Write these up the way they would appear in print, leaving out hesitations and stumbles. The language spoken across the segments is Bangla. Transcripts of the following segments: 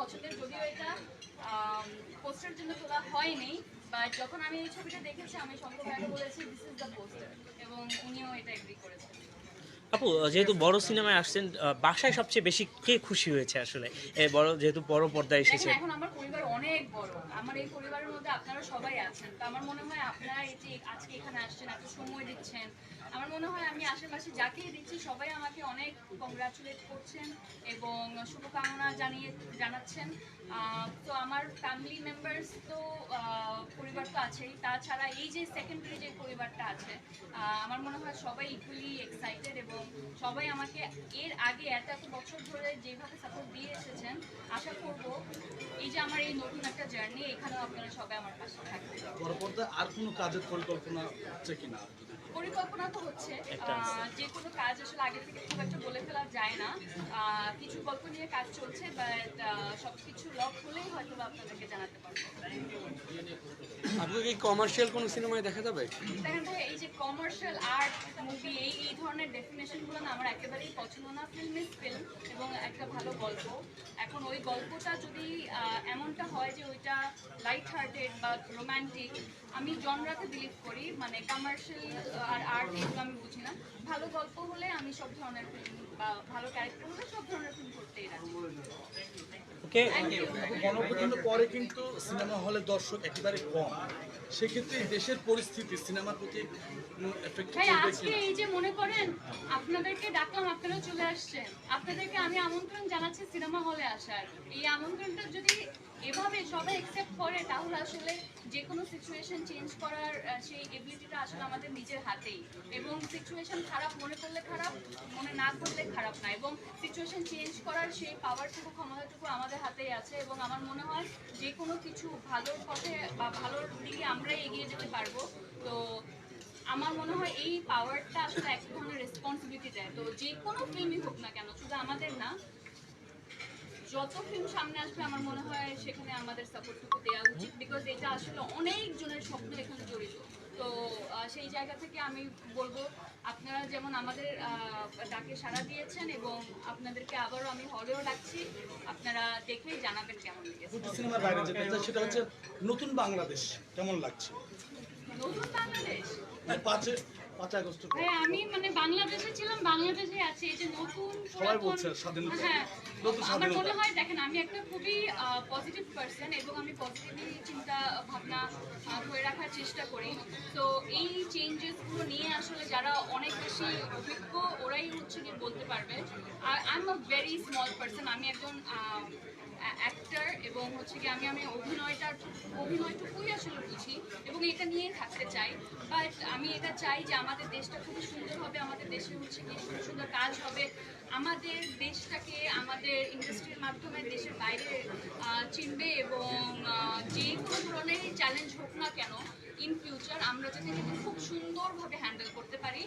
পছন্দের, যদিও এটা পোস্টার জন্য তোলা হয়নি, বাট যখন আমি এই ছবিটা দেখেছি আমি শঙ্কর ভাইকে বলেছি দিস ইজ দ্য পোস্টার, এবং উনিও এটা এগ্রি করেছেন। আপু, যেহেতু বড় সিনেমায় আসছেন, বাসায় সবচেয়ে বেশি কে খুশি হয়েছে আসলে এই বড়, যেহেতু বড় পর্দায় এসেছে? এখন আমার পরিবার অনেক বড়, আমার এই পরিবারের মধ্যে আপনারা সবাই আছেন, তো আমার মনে হয় আপনারা এই যে আজকে এখানে আসছেন, এত সময় দিচ্ছেন, আমার মনে হয় আমি আশেপাশে যাকেই দিচ্ছি সবাই আমাকে অনেক কংগ্রাচুলেট করছেন এবং শুভকামনা জানাচ্ছেন। তো আমার ফ্যামিলি মেম্বার্স তো পরিবার তো আছেই, তাছাড়া এই যে সেকেন্ডারি যে পরিবারটা আছে, আমার মনে হয় সবাই ইকুয়ালি এক্সাইটেড, এবং সবাই আমাকে এর আগে এত বছর ধরে যেভাবে সাপোর্ট দিয়ে এসেছেন, আশা করব এই যে আমার এই নতুন একটা জার্নি, এখানেও আপনারা সবাই আমার পাশে থাকবেন। পরবর্তীতে আর কোনো কাজের পরিকল্পনা হচ্ছে কিনা? পরিকল্পনা তো হচ্ছে, যে কোনো কাজ আসলে আগে থেকে খুব একটা বলে ফেলা যায় না, কিছু গল্প নিয়ে কাজ চলছে, বাট সবকিছু লক হলেই হয়তো আপনাদেরকে জানাতে পারবো। আপনাকে কি কমার্শিয়াল কোনো সিনেমায় দেখা যাবে? দেখেন ভাই, এই যে কমার্শিয়াল আর্ট মুভি, এই ধরনের ডেফিনেশনগুলো না আমার একেবারেই পছন্দ না। ফিল্ম ইজ ফিল্ম, এবং একটা ভালো গল্প, এখন ওই গল্পটা যদি এমনটা হয় যে ওইটা লাইট হার্টেড বা রোম্যান্টিক, আমি জনরাতে বিলিভ করি, মানে কমার্শিয়াল আর আর্ট এগুলো আমি বুঝি না। ভালো গল্প হলে আমি সব ধরনের ফিল্ম, বা ভালো ক্যারেক্টার হলে সব ধরনের ফিল্ম করতেই রাজি। ওকে, গণপ্রজাতন্ত্রের পরে কিন্তু সিনেমা হলে দর্শক একেবারে কম, সেক্ষেত্রে দেশের পরিস্থিতি সিনেমার প্রতি ভাই আজকে এই যে মনে করেন আপনাদেরকে ডাকলাম, আপনারা চলে আসছেন, আপনাদেরকে আমি আমন্ত্রণ জানাচ্ছি সিনেমা হলে আসার। এই আমন্ত্রণটা যদি এভাবে সবাই অ্যাকসেপ্ট করে, তাহলে আসলে যে কোনো সিচুয়েশন চেঞ্জ করার সেই এবিলিটিটা আসলে আমাদের নিজের হাতেই, এবং সিচুয়েশন খারাপ মনে করলে খারাপ, মনে না করলে খারাপ না, এবং সিচুয়েশন চেঞ্জ করার সেই পাওয়ারটুকু, ক্ষমতাটুকু আমাদের হাতেই আছে, এবং আমার মনে হয় যে কোনো কিছু ভালোর পথে বা ভালোর দিকে আমরাই এগিয়ে যেতে পারবো। তো আমার মনে হয় এই পাওয়ারটা আসলে এক ধরনের রেসপন্সিবিলিটি দেয়। তো যে কোনো ফিল্মই হোক না কেন, শুধু আমাদের না, যত ফিল্ম সামনে আসবে আমার মনে হয় সেখানে আমাদের সাপোর্টটুকু দেওয়া উচিত, বিকজ এটা আসলে অনেকজনের স্বপ্ন এখানে জড়িত। তো সেই জায়গা থেকে আমি বলবো আপনারা যেমন আমাদের ডাকে সাড়া দিয়েছেন, এবং আপনাদেরকে আবারও আমি হলেও ডাকছি, আপনারা দেখেই জানাবেন কেমন লেগেছে। সিনেমার বাইরে যেটা সেটা হচ্ছে নতুন বাংলাদেশ কেমন লাগছে? নতুন বাংলাদেশ, 5 আগস্ট হ্যাঁ আমি মানে বাংলাদেশে ছিলাম, বাংলাদেশে আছি, এই যে নতুন সবাই বলছে স্বাধীনতা, হ্যাঁ নতুন আমার স্বাধীনতা। মনে হয়, দেখেন আমি একটা খুবই পজিটিভ পার্সন, এবং আমি পজিটিভলি চিন্তা ভাবনা ধরে রাখার চেষ্টা করি। তো এই চেঞ্জেসগুলো নিয়ে আসলে যারা অনেক বেশি অভিজ্ঞ, ওরাই হচ্ছে গিয়ে বলতে পারবে। I am a very small person, আমি একজন অ্যাক্টর, এবং হচ্ছে কি আমি অভিনয়টুকুই আসলে বুঝি, এবং এটা নিয়ে থাকতে চাই। বাট আমি এটা চাই যে আমাদের দেশটা খুবই সুন্দর হবে, আমাদের দেশে হচ্ছে কি সুন্দর সুন্দর কাজ হবে, আমাদের দেশটাকে আমাদের ইন্ডাস্ট্রির মাধ্যমে দেশের বাইরে চিনবে, এবং যে কোনো ধরনের চ্যালেঞ্জ হোক না কেন ইন ফিউচার আমরা যাতে কিন্তু খুব সুন্দরভাবে হ্যান্ডেল করতে পারি।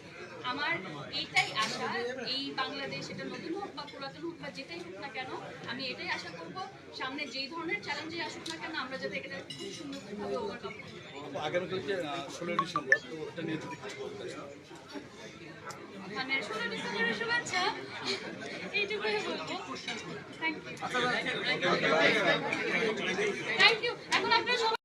আমার এইটাই আশা, এই বাংলাদেশ এটা নতুন হোক বা পুরাতন হোক বা যেটাই হোক না কেন, আমি এটাই আশা করব সামনে যেই ধরনের চ্যালেঞ্জে আসুক না কেন আমরা যাতে এটা খুব সুন্দরভাবে ওভারকাম করতে পারি। আগামীকালকে 16 ডিসেম্বর, তো ওটা নিয়ে যদি কিছু বলতে চান। মানে 16 ডিসেম্বরের শুভেচ্ছা, এইটুকুই বলবো। Thank you. এখন আপনারা